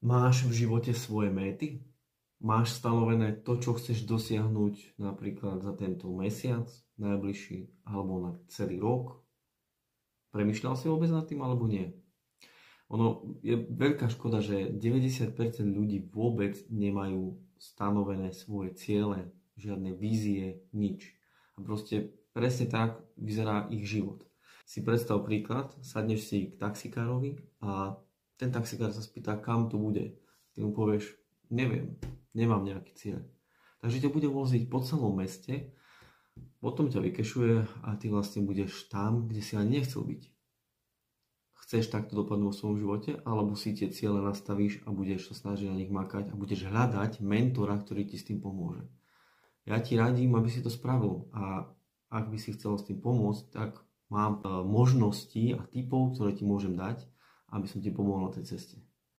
Máš v živote svoje méty? Máš stanovené to, čo chceš dosiahnuť napríklad za tento mesiac, najbližší, alebo na celý rok? Premýšľal si vôbec nad tým, alebo nie? Ono je veľká škoda, že 90% ľudí vôbec nemajú stanovené svoje ciele, žiadne vízie, nič. A proste presne tak vyzerá ich život. Si predstav príklad, sadneš si k taxikárovi a ten taxikár sa spýta, kam to bude. Ty mu povieš, neviem, nemám nejaký cieľ. Takže ťa bude voziť po celom meste, potom ťa vykešuje a ty vlastne budeš tam, kde si ani nechcel byť. Chceš takto dopadnúť vo svojom živote, alebo si tie ciele nastavíš a budeš sa snažiť na nich makať a budeš hľadať mentora, ktorý ti s tým pomôže. Ja ti radím, aby si to spravil a ak by si chcel s tým pomôcť, tak mám možnosti a tipov, ktoré ti môžem dať, aby som ti pomohol na tej ceste.